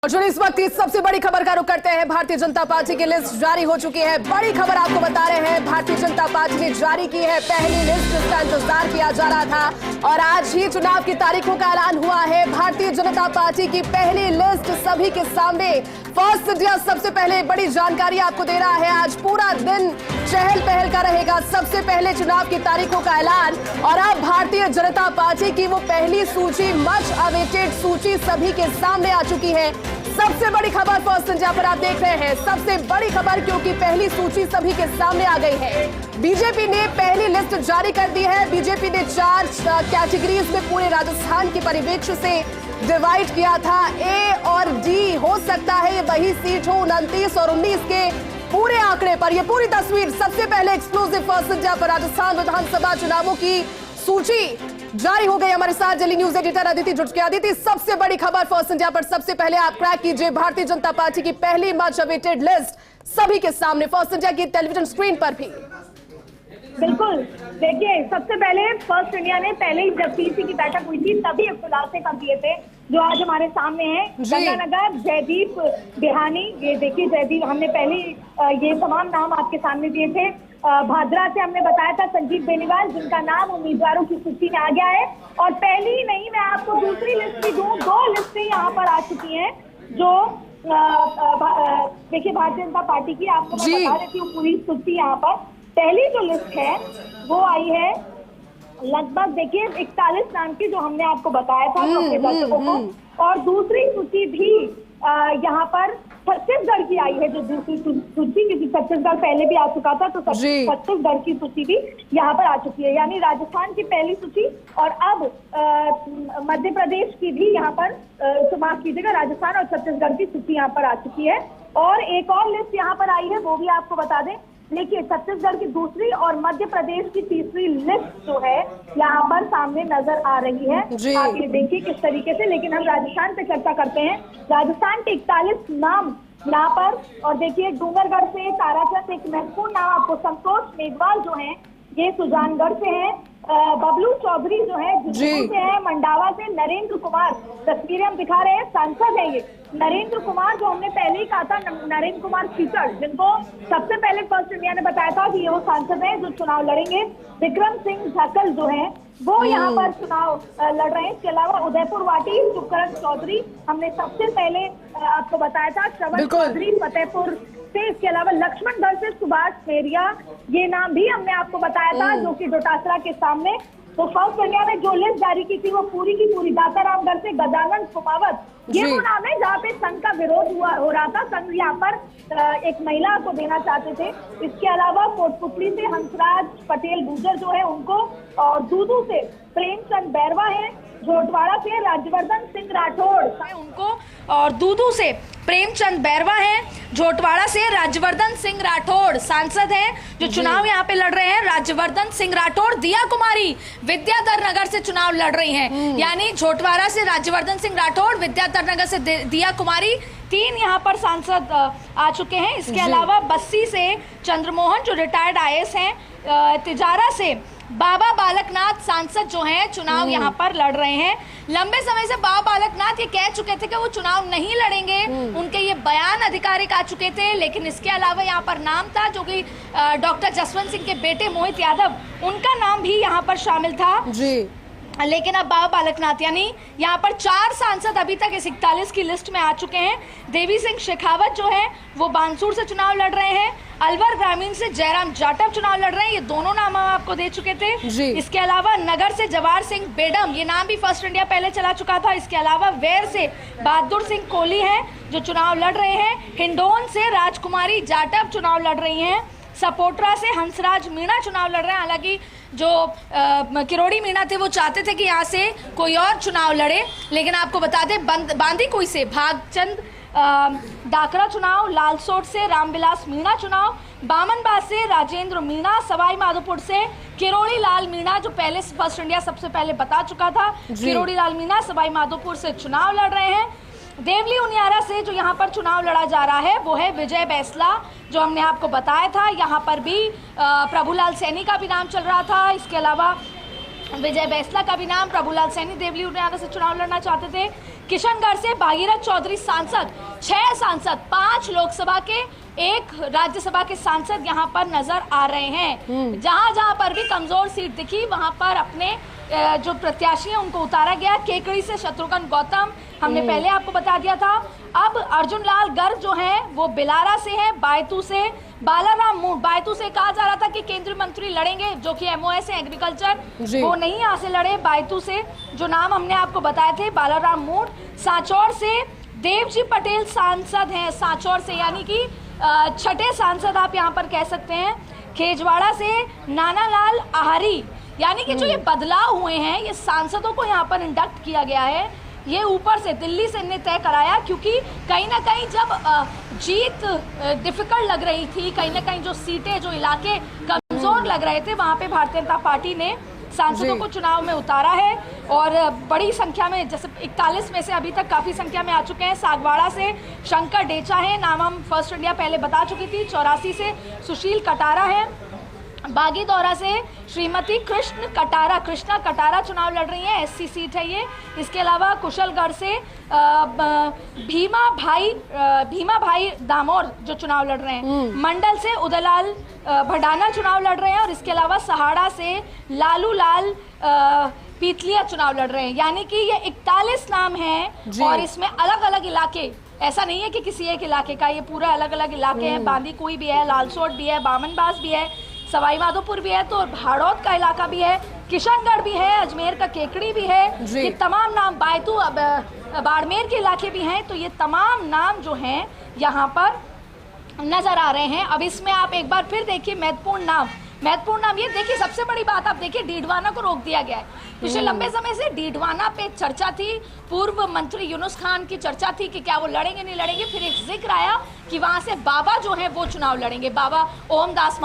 और जो इस वक्त इस सबसे बड़ी खबर का रुख करते हैं, भारतीय जनता पार्टी की लिस्ट जारी हो चुकी है। बड़ी खबर आपको बता रहे हैं, भारतीय जनता पार्टी ने जारी की है पहली लिस्ट, जिसका इंतजार किया जा रहा था और आज ही चुनाव की तारीखों का ऐलान हुआ है। भारतीय जनता पार्टी की पहली लिस्ट सभी के सामने। फर्स्ट इंडिया सबसे पहले बड़ी जानकारी आपको दे रहा है। आज पूरा दिन चहल पहल का रहेगा। सबसे पहले चुनाव की तारीखों का ऐलान और अब भारतीय जनता पार्टी की वो पहली सूची, मच अवेटेड सूची सभी के सामने आ चुकी है। सबसे बड़ी खबर फर्स्ट इंडिया पर आप देख रहे हैं, सबसे बड़ी खबर, क्योंकि पहली सूची सभी के सामने आ गई है। बीजेपी ने पहली लिस्ट जारी कर दी है। बीजेपी ने 4 कैटेगरीज में पूरे राजस्थान के परिप्रेक्ष्य से डिवाइड किया था। ए और डी हो सकता है ये वही सीट हो 29 और 19 के पूरे आंकड़े पर। ये पूरी तस्वीर सबसे पहले एक्सक्लूसिव फर्स्ट इंडिया पर राजस्थान विधानसभा चुनावों की सूची जारी हो गई। हमारे साथ दिल्ली न्यूज एडिटर अदिति जुड़ चुके। अदिति, सबसे बड़ी खबर फर्स्ट इंडिया पर सबसे पहले आप क्रैक कीजिए। भारतीय जनता पार्टी की पहली मच अवेटेड लिस्ट सभी के सामने, फर्स्ट इंडिया की टेलीविजन स्क्रीन पर भी। बिल्कुल, देखिए सबसे पहले फर्स्ट इंडिया ने पहले ही जब पीसी की बैठक हुई थी तभी खुलासे कर दिए थे जो आज हमारे सामने हैं। गंगानगर जयदीप बिहानी, ये देखिए जयदीप, हमने पहले ये तमाम नाम आपके सामने दिए थे। भादरा से हमने बताया था संजीव बेनीवाल, जिनका नाम उम्मीदवारों की सूची में आ गया है। और पहली ही नहीं, मैं आपको दूसरी लिस्ट भी दूं, 2 लिस्टें यहाँ पर आ चुकी हैं जो देखिए भारतीय जनता पार्टी की, आपको मैं बता देती हूँ पूरी सूची। यहाँ पर पहली जो लिस्ट है वो आई है लगभग, देखिए 41 नाम की, जो हमने आपको बताया था अपने दर्शकों को। और दूसरी सूची भी यहाँ पर छत्तीसगढ़ की आई है, जो दूसरी सूची, क्योंकि छत्तीसगढ़ पहले भी आ चुका था, तो छत्तीसगढ़ की सूची भी यहाँ पर आ चुकी है। यानी राजस्थान की पहली सूची और अब मध्य प्रदेश की भी यहाँ पर, माफ कीजिएगा, राजस्थान और छत्तीसगढ़ की सूची यहाँ पर आ चुकी है। और एक और लिस्ट यहाँ पर आई है, वो भी आपको बता दें। देखिए छत्तीसगढ़ की दूसरी और मध्य प्रदेश की तीसरी लिस्ट जो है यहाँ पर सामने नजर आ रही है। आप ये देखिए किस तरीके से। लेकिन हम राजस्थान पे चर्चा करते हैं। राजस्थान के 41 नाम यहाँ पर, और देखिए डूंगरगढ़ से ताराचंद, एक महत्वपूर्ण नाम आपको, संतोष मेघवाल जो है ये सुजानगढ़ से हैं। बबलू चौधरी जो है जयपुर से है। मंडावा से नरेंद्र कुमार, तस्वीरें हम दिखा रहे हैं, सांसद है ये नरेंद्र कुमार, जो हमने पहले ही कहा था, नरेंद्र कुमार खीचड़, जिनको सबसे पहले फर्स्ट इंडिया ने बताया था कि ये वो सांसद हैं जो चुनाव लड़ेंगे। विक्रम सिंह झाकल जो है वो यहाँ पर चुनाव लड़ रहे हैं। इसके अलावा उदयपुर वाटी सुकरण चौधरी, हमने सबसे पहले आपको बताया था। श्रवण चौधरी फतेहपुर से, इसके अलावा लक्ष्मणगढ़ से सुभाष मेरिया, ये नाम भी हमने आपको बताया था, जो कि डोटासरा के सामने। तो फर्स्ट इंडिया ने जो लिस्ट जारी की थी वो पूरी की पूरी, दातारामगढ़ से गजानन कुमावत, ये वो नाम है जहाँ पे संघ का विरोध हो रहा था। संघ यहाँ पर एक महिला को देना चाहते थे। इसके अलावा कोटपुतली से हंसराज पटेल गुजर जो है उनको, और दूदू से प्रेमचंद बैरवा है, झोटवाड़ा से राज्यवर्धन सिंह राठौड़ उनको, और दूदू से प्रेमचंद बैरवा हैं, झोटवाड़ा से राज्यवर्धन सिंह राठौड़ सांसद हैं जो चुनाव यहाँ पे लड़ रहे हैं। राज्यवर्धन सिंह राठौड़, दिया कुमारी विद्याधर नगर से चुनाव लड़ रही हैं। यानी झोटवाड़ा से राज्यवर्धन सिंह राठौड़, विद्याधर नगर से दिया कुमारी, 3 यहाँ पर सांसद आ चुके हैं। इसके अलावा बस्सी से चंद्रमोहन जो रिटायर्ड IAS हैं, तिजारा से बाबा बालकनाथ सांसद जो हैं चुनाव यहाँ पर लड़ रहे हैं। लंबे समय से बाबा बालकनाथ ये कह चुके थे कि वो चुनाव नहीं लड़ेंगे, उनके ये बयान आधिकारिक आ चुके थे। लेकिन इसके अलावा यहाँ पर नाम था जो कि डॉक्टर जसवंत सिंह के बेटे मोहित यादव, उनका नाम भी यहाँ पर शामिल था जी। लेकिन अब बाबा बालकनाथ, यानी यहाँ पर 4 सांसद अभी तक इस 41 की लिस्ट में आ चुके हैं। देवी सिंह शेखावत जो है वो बानसूर से चुनाव लड़ रहे हैं। अलवर ग्रामीण से जयराम जाटव चुनाव लड़ रहे हैं। ये दोनों नाम हम आपको दे चुके थे। इसके अलावा नगर से जवाहर सिंह बेडम, ये नाम भी फर्स्ट इंडिया पहले चला चुका था। इसके अलावा वेर से बहादुर सिंह कोहली हैं जो चुनाव लड़ रहे हैं। हिंडोन से राजकुमारी जाटव चुनाव लड़ रही हैं। सपोटरा से हंसराज मीणा चुनाव लड़ रहे हैं। हालांकि जो किरोड़ी मीणा थे वो चाहते थे कि यहाँ से कोई और चुनाव लड़े, लेकिन आपको बता दें बांदीकुई से भागचंद डाकरा चुनाव, लालसोट से रामविलास मीणा चुनाव, बामनबाग से राजेंद्र मीणा, सवाई माधोपुर से किरोड़ी लाल मीणा जो पहले फर्स्ट इंडिया सबसे पहले बता चुका था, किरोड़ी लाल मीणा सवाई माधोपुर से चुनाव लड़ रहे हैं। देवली उनियारा से जो यहाँ पर चुनाव लड़ा जा रहा है वो है विजय बैसला, जो हमने आपको बताया था। यहाँ पर भी प्रभुलाल सैनी का भी नाम चल रहा था। इसके अलावा विजय बैसला का भी नाम, प्रभुलाल सैनी देवली उनियारा से चुनाव लड़ना चाहते थे। किशनगढ़ से भागीरथ चौधरी सांसद, 6 सांसद, 5 लोकसभा के, 1 राज्यसभा के सांसद यहाँ पर नजर आ रहे हैं। जहां जहां पर भी कमजोर सीट दिखी वहां पर अपने जो प्रत्याशी हैं उनको उतारा गया। केकड़ी से शत्रुघ्न गौतम हमने पहले आपको बता दिया था। अब अर्जुन लाल गर्ग जो है वो बिलारा से है। बायतू से बालाराम मूड, बायतू से कहा जा रहा था कि केंद्रीय मंत्री लड़ेंगे जो कि एमओएस है एग्रीकल्चर, वो नहीं यहाँ से लड़े। बायतू से जो नाम हमने आपको बताए थे बालाराम मूड। सांचौर से देवजी पटेल सांसद हैं, सांचौर से, यानी कि 6ठे सांसद आप यहाँ पर कह सकते हैं। खेजवाड़ा से नानालाल आहारी, यानी कि जो ये बदलाव हुए हैं ये सांसदों को यहाँ पर इंडक्ट किया गया है। ये ऊपर से दिल्ली से इन्हें तय कराया, क्योंकि कहीं ना कहीं जब जीत डिफिकल्ट लग रही थी, कहीं ना कहीं जो सीटें, जो इलाके कमजोर लग रहे थे, वहाँ पे भारतीय जनता पार्टी ने सांसदों को चुनाव में उतारा है। और बड़ी संख्या में, जैसे 41 में से अभी तक काफ़ी संख्या में आ चुके हैं। सागवाड़ा से शंकर डेचा है, नाम हम फर्स्ट इंडिया पहले बता चुकी थी। 84 से सुशील कटारा है। बागीदौरा से श्रीमती कृष्णा कटारा चुनाव लड़ रही हैं, एससी सीट है ये। इसके अलावा कुशलगढ़ से भीमा भाई दामोर जो चुनाव लड़ रहे हैं। मंडल से उदयलाल भडाना चुनाव लड़ रहे हैं। और इसके अलावा सहाड़ा से लालू लाल पीतलिया चुनाव लड़ रहे हैं। यानी कि ये 41 नाम हैं और इसमें अलग अलग इलाके, ऐसा नहीं है कि किसी एक इलाके का, ये पूरा अलग अलग इलाके हैं। बांदीकुई भी है, लालसोट भी है, बामनबास भी है, सवाई माधोपुर भी है, तो भाड़ौत का इलाका भी है, किशनगढ़ भी है, अजमेर का केकड़ी भी है। ये तमाम नाम, बायतू बाड़मेर के इलाके भी हैं। तो ये तमाम नाम जो हैं यहाँ पर नजर आ रहे हैं। अब इसमें आप एक बार फिर देखिए महत्वपूर्ण नाम ये देखिए। सबसे बड़ी बात आप देखिए, डीडवाना को रोक दिया गया है। पिछले लंबे समय से डीडवाना पे चर्चा थी, पूर्व मंत्री यूनुस खान की चर्चा थी कि क्या वो लड़ेंगे नहीं लड़ेंगे। फिर एक जिक्र आया कि वहां से बाबा जो है वो चुनाव लड़ेंगे, बाबा ओमदास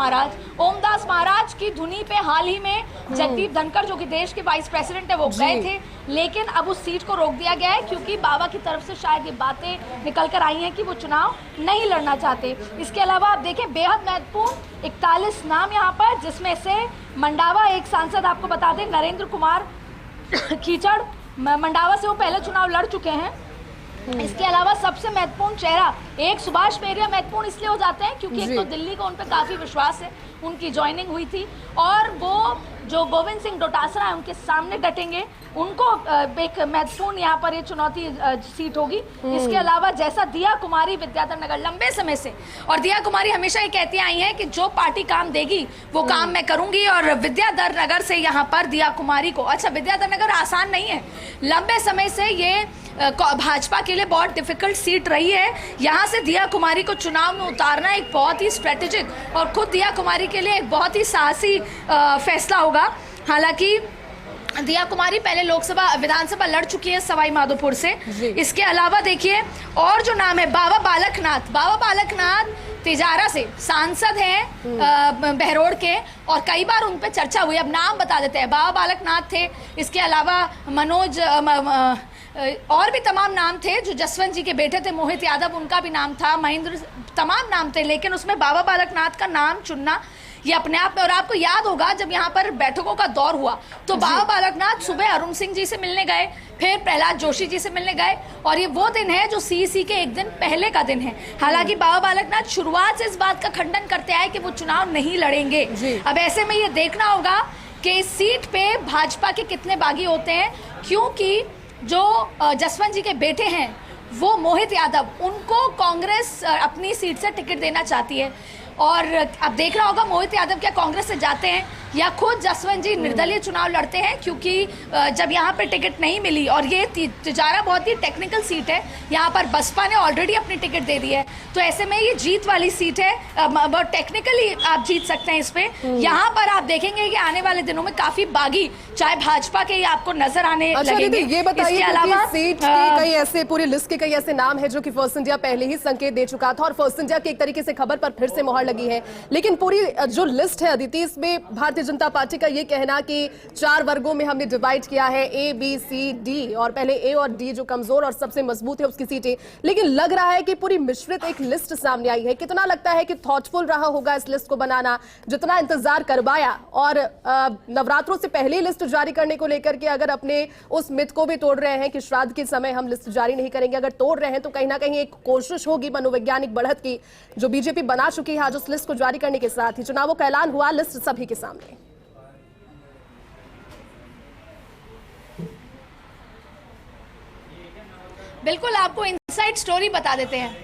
महाराज की धुनी पे हाल ही में जगदीप धनखड़ जो कि देश के वाइस प्रेसिडेंट है वो गए थे, लेकिन अब उस सीट को रोक दिया गया है क्योंकि बाबा की तरफ से शायद ये बातें निकल कर आई हैं कि वो चुनाव नहीं लड़ना चाहते। इसके अलावा आप देखें बेहद महत्वपूर्ण 41 नाम यहाँ पर, जिसमें से मंडावा एक सांसद आपको बता दें, नरेंद्र कुमार कीचड़, मंडावा से वो पहले चुनाव लड़ चुके हैं। इसके अलावा सबसे महत्वपूर्ण चेहरा एक सुभाष मेहरिया महत्वपूर्ण इसलिए हो जाते हैं क्योंकि एक तो दिल्ली को उन पर काफी विश्वास है, उनकी ज्वाइनिंग हुई थी, और वो जो गोविंद सिंह डोटासरा है उनके सामने डटेंगे, उनको एक महत्वपूर्ण यहाँ पर ये चुनौती सीट होगी। इसके अलावा जैसा दिया कुमारी विद्याधर नगर लंबे समय से, और दिया कुमारी हमेशा ये कहती आई हैं कि जो पार्टी काम देगी वो काम मैं करूंगी, और विद्याधर नगर से यहाँ पर दिया कुमारी को, अच्छा विद्याधर नगर आसान नहीं है, लंबे समय से ये भाजपा के लिए बहुत डिफिकल्ट सीट रही है। यहाँ से दिया कुमारी को चुनाव में उतारना एक बहुत ही स्ट्रेटेजिक और खुद दिया कुमारी के लिए एक बहुत ही साहसी फैसला होगा। हालांकि दिया कुमारी पहले लोकसभा विधानसभा लड़ चुकी है सवाई माधोपुर से। इसके अलावा देखिए और जो नाम है बाबा बालकनाथ तिजारा से सांसद हैं बहरोड के, और कई बार उन पे चर्चा हुई। अब नाम बता देते हैं, बाबा बालकनाथ थे, इसके अलावा मनोज और भी तमाम नाम थे, जो जसवंत जी के बेटे थे मोहित यादव उनका भी नाम था, महेंद्र, तमाम नाम थे, लेकिन उसमें बाबा बालकनाथ का नाम चुनना ये अपने आप में। और आपको याद होगा जब यहाँ पर बैठकों का दौर हुआ तो बाबा बालकनाथ सुबह अरुण सिंह जी से मिलने गए, फिर प्रहलाद जोशी जी से मिलने गए, और ये वो दिन है जो सीईसी के एक दिन पहले का दिन है। हालांकि बाबा बालकनाथ शुरुआत से इस बात का खंडन करते आए कि वो चुनाव नहीं लड़ेंगे। अब ऐसे में ये देखना होगा कि इस सीट पे भाजपा के कितने बागी होते हैं, क्योंकि जो जसवंत जी के बेटे हैं वो मोहित यादव, उनको कांग्रेस अपनी सीट से टिकट देना चाहती है। और अब देखना होगा मोहित यादव क्या कांग्रेस से जाते हैं या खुद जसवंत जी निर्दलीय चुनाव लड़ते हैं, क्योंकि जब यहाँ पे टिकट नहीं मिली, और ये तिजारा बहुत ही टेक्निकल सीट है, यहाँ पर बसपा ने ऑलरेडी अपनी टिकट दे दी है, तो ऐसे में ये जीत वाली सीट है, बहुत टेक्निकली आप जीत सकते हैं इस पे। यहाँ पर आप देखेंगे कि आने वाले दिनों में काफी बागी चाहे भाजपा के आपको नजर आने लगेंगे। ये बताइए, इसके अलावा सीट के कई ऐसे पूरी लिस्ट के कई ऐसे नाम है जो कि फर्स्ट इंडिया पहले ही संकेत दे चुका था, और फर्स्ट इंडिया की एक तरीके से खबर पर फिर से मोहर मुहर लगी है। लेकिन पूरी जो लिस्ट है अदिति, इसमें भारतीय जनता पार्टी का ये कहना कि 4 वर्गों में हमने डिवाइड किया है, A, B, C, D, और पहले A और D जो कमजोर और सबसे मजबूत है उसकी सीटें। लेकिन लग रहा है कि पूरी मिश्रित एक लिस्ट सामने आई है। कितना लगता है कि थॉटफुल रहा होगा इस लिस्ट को बनाना, जितना इंतजार करवाया, और नवरात्रों से पहले लिस्ट जारी करने को लेकर के अगर अपने उस मिथ को भी तोड़ रहे हैं कि श्राद्ध के समय हम लिस्ट जारी नहीं करेंगे, अगर तोड़ रहे हैं तो कहीं ना कहीं एक कोशिश होगी मनोवैज्ञानिक बढ़त की जो बीजेपी बना चुकी है आज उस लिस्ट को जारी करने के साथ ही चुनावों का ऐलान हुआ, लिस्ट सभी के सामने। बिल्कुल, आपको इनसाइड स्टोरी बता देते हैं।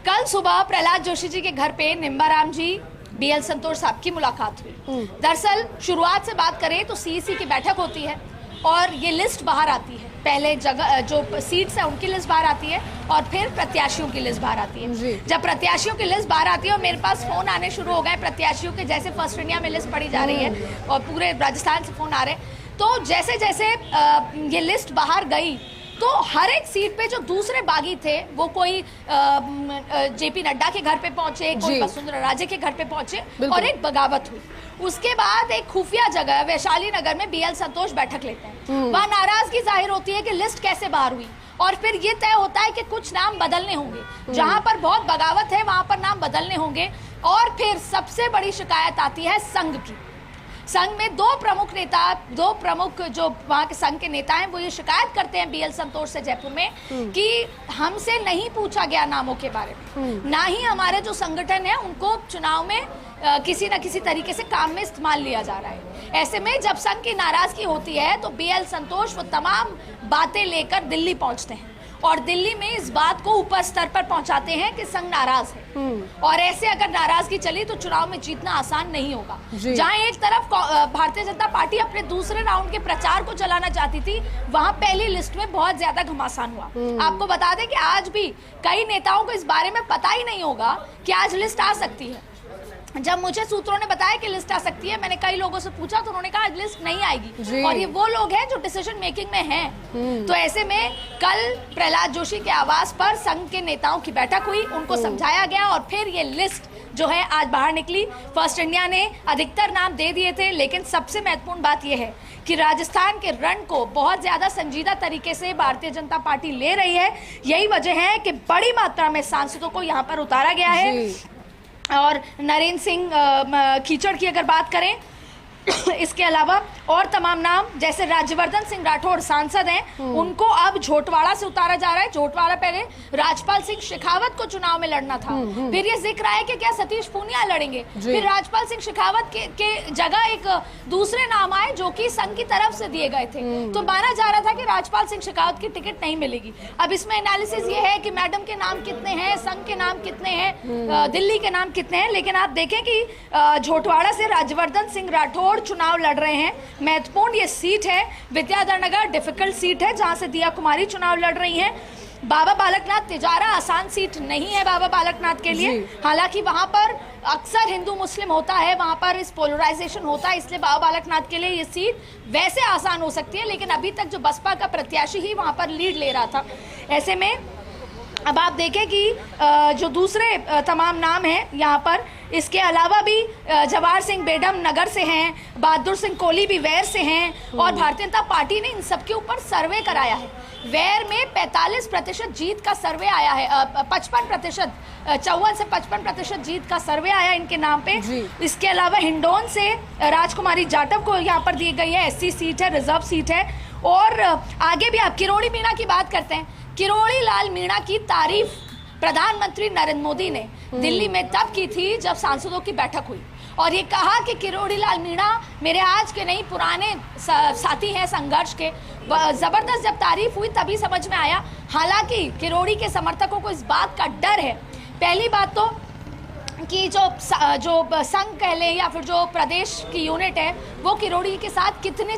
कल सुबह प्रहलाद जोशी जी के घर पे निम्बाराम जी, BL संतोष साहब की मुलाकात हुई। दरअसल शुरुआत से बात करें तो CEC की बैठक होती है और ये लिस्ट बाहर आती है। पहले जगह जो सीट्स है उनकी लिस्ट बाहर आती है और फिर प्रत्याशियों की लिस्ट बाहर आती है। जब प्रत्याशियों की लिस्ट बाहर आती है और मेरे पास फोन आने शुरू हो गए प्रत्याशियों के, जैसे फर्स्ट इंडिया में लिस्ट पड़ी जा रही है और पूरे राजस्थान से फोन आ रहे हैं, तो जैसे जैसे ये लिस्ट बाहर गई तो हर एक सीट पे जो दूसरे बागी थे वो कोई JP नड्डा के घर पे पहुंचे, कोई वसुंधरा राजे के घर पे पहुंचे और एक बगावत हुई। उसके बाद एक खुफिया जगह वैशाली नगर में BL संतोष बैठक लेते हैं। वहां नाराजगी जाहिर होती है कि लिस्ट कैसे बाहर हुई और फिर ये तय होता है कि कुछ नाम बदलने होंगे, जहां पर बहुत बगावत है वहां पर नाम बदलने होंगे। और फिर सबसे बड़ी शिकायत आती है संघ की। संघ में दो प्रमुख जो वहाँ के संघ के नेता हैं वो ये शिकायत करते हैं BL संतोष से जयपुर में कि हमसे नहीं पूछा गया नामों के बारे में, ना ही हमारे जो संगठन है उनको चुनाव में किसी न किसी तरीके से काम में इस्तेमाल लिया जा रहा है। ऐसे में जब संघ की नाराजगी होती है तो BL संतोष वो तमाम बातें लेकर दिल्ली पहुंचते हैं और दिल्ली में इस बात को ऊपर स्तर पर पहुंचाते हैं कि संघ नाराज है और ऐसे अगर नाराजगी चली तो चुनाव में जीतना आसान नहीं होगा। जहां एक तरफ भारतीय जनता पार्टी अपने दूसरे राउंड के प्रचार को चलाना चाहती थी, वहां पहली लिस्ट में बहुत ज्यादा घमासान हुआ। आपको बता दें कि आज भी कई नेताओं को इस बारे में पता ही नहीं होगा कि आज लिस्ट आ सकती है। जब मुझे सूत्रों ने बताया कि लिस्ट आ सकती है, मैंने कई लोगों से पूछा तो उन्होंने कहा लिस्ट नहीं आएगी और ये वो लोग हैं जो डिसीजन मेकिंग में हैं। तो ऐसे में कल प्रहलाद जोशी के आवास पर संघ के नेताओं की बैठक हुई, उनको समझाया गया और फिर ये लिस्ट जो है आज बाहर निकली। फर्स्ट इंडिया ने अधिकतर नाम दे दिए थे, लेकिन सबसे महत्वपूर्ण बात यह है कि राजस्थान के रण को बहुत ज्यादा संजीदा तरीके से भारतीय जनता पार्टी ले रही है। यही वजह है कि बड़ी मात्रा में सांसदों को यहाँ पर उतारा गया है। और नरेंद्र सिंह कीचड़ की अगर बात करें इसके अलावा और तमाम नाम जैसे राज्यवर्धन सिंह राठौड़ सांसद हैं, उनको अब झोटवाड़ा से उतारा जा रहा है। झोटवाड़ा पहले राजपाल सिंह शेखावत को चुनाव में लड़ना था, फिर ये जिक्र आया कि क्या सतीश पूनिया लड़ेंगे, फिर राजपाल सिंह शेखावत के जगह एक दूसरे नाम आए जो कि संघ की तरफ से दिए गए थे। तो माना जा रहा था कि राजपाल सिंह शेखावत की टिकट नहीं मिलेगी। अब इसमें एनालिसिस ये है कि मैडम के नाम कितने हैं, संघ के नाम कितने हैं, दिल्ली के नाम कितने हैं, लेकिन आप देखें कि झोटवाड़ा से राज्यवर्धन सिंह राठौड़ चुनाव लड़ रहे हैं। महत्वपूर्ण ये सीट है, विद्याधर नगर डिफिकल्ट सीट है जहां से दिया कुमारी चुनाव लड़ रही हैं। बाबा बालकनाथ तिजारा आसान सीट नहीं है बाबा बालकनाथ के लिए, हालांकि वहां पर अक्सर हिंदू मुस्लिम होता है, वहां पर इस पोलराइजेशन होता है, इसलिए बाबा बालकनाथ के लिए ये सीट वैसे आसान हो सकती है, लेकिन अभी तक जो बसपा का प्रत्याशी ही वहां पर लीड ले रहा था। ऐसे में अब आप देखें कि जो दूसरे तमाम नाम हैं यहाँ पर, इसके अलावा भी जवाहर सिंह बेडम नगर से हैं, बहादुर सिंह कोहली भी वैर से हैं और भारतीय जनता पार्टी ने इन सबके ऊपर सर्वे कराया है। वैर में 45% जीत का सर्वे आया है, 55% 54 से 55% जीत का सर्वे आया इनके नाम पे। इसके अलावा हिंडौन से राजकुमारी जाटव को यहाँ पर दी गई है, SC सीट है, रिजर्व सीट है। और आगे भी आप किरोड़ी मीणा की बात करते हैं, किरोड़ी लाल मीणा की तारीफ प्रधानमंत्री नरेंद्र मोदी ने दिल्ली में तब की थी जब सांसदों की बैठक हुई और ये कहा कि किरोड़ी लाल मीणा मेरे आज के नहीं पुराने साथी हैं संघर्ष के। जबरदस्त जब तारीफ हुई तभी समझ में आया। हालांकि किरोड़ी के समर्थकों को इस बात का डर है, पहली बात तो कि जो संघ कह लें या फिर जो प्रदेश की यूनिट है वो किरोड़ी के साथ कितने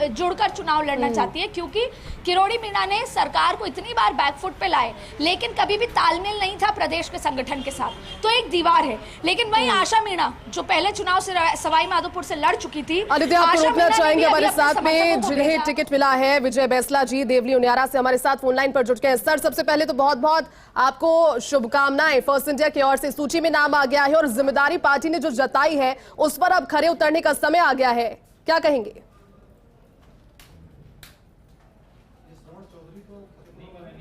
जुड़कर चुनाव लड़ना चाहती है, क्योंकि किरोड़ी मीणा ने सरकार को इतनी बार बैकफुट पे लाए लेकिन कभी भी तालमेल नहीं था प्रदेश के संगठन के साथ, तो एक दीवार है। लेकिन वहीं आशा मीणा जो पहले चुनाव से सवाई माधोपुर से लड़ चुकी थी, आदित्य आपको रोकना चाहेंगे हमारे साथ में जिन्हें टिकट मिला है, विजय बैसला जी देवली उनियारा से हमारे साथ फोन लाइन पर जुट गए। सर, सबसे पहले तो बहुत बहुत आपको शुभकामनाएं, फर्स्ट इंडिया की ओर से सूची में नाम नाम आ गया है और जिम्मेदारी पार्टी ने जो जताई है उस पर अब खरे उतरने का समय आ गया है, क्या कहेंगे?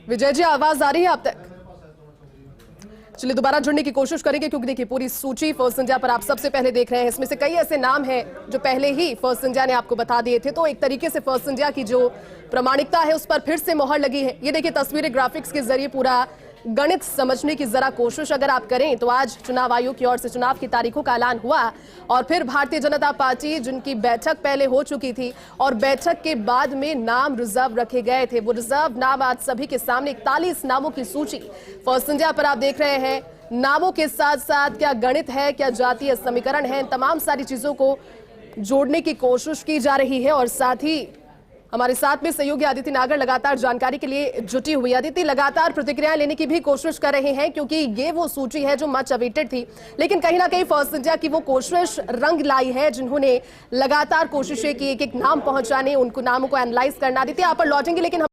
विजय जी, आवाज आ रही है आप तक? चलिए दोबारा जुड़ने की कोशिश करेंगे, क्योंकि देखिए पूरी सूची फर्स्ट इंडिया पर आप सबसे पहले देख रहे हैं। इसमें से कई ऐसे नाम हैं जो पहले ही फर्स्ट इंडिया ने आपको बता दिए थे, तो एक तरीके से फर्स्ट इंडिया की जो प्रामाणिकता है उस पर फिर से मोहर लगी है। ये देखिए तस्वीरें ग्राफिक्स के जरिए पूरा गणित समझने की जरा कोशिश अगर आप करें तो आज चुनाव आयोग की ओर से चुनाव की तारीखों का ऐलान हुआ और फिर भारतीय जनता पार्टी जिनकी बैठक पहले हो चुकी थी और बैठक के बाद में नाम रिजर्व रखे गए थे, वो रिजर्व नाम आज सभी के सामने 41 नामों की सूची फर्स्ट इंडिया पर आप देख रहे हैं। नामों के साथ साथ क्या गणित है, क्या जातीय समीकरण है, तमाम सारी चीजों को जोड़ने की कोशिश की जा रही है और साथ ही हमारे साथ में सहयोगी आदित्य नागर लगातार जानकारी के लिए जुटी हुई। आदित्य, लगातार प्रतिक्रियाएं लेने की भी कोशिश कर रहे हैं क्योंकि ये वो सूची है जो मच अवेटेड थी, लेकिन कहीं ना कहीं फर्स्ट इंडिया की वो कोशिश रंग लाई है, जिन्होंने लगातार कोशिशें की एक एक नाम पहुंचाने, उनको नामों को एनालाइज करना। आदित्य, आप पर लौटेंगे, लेकिन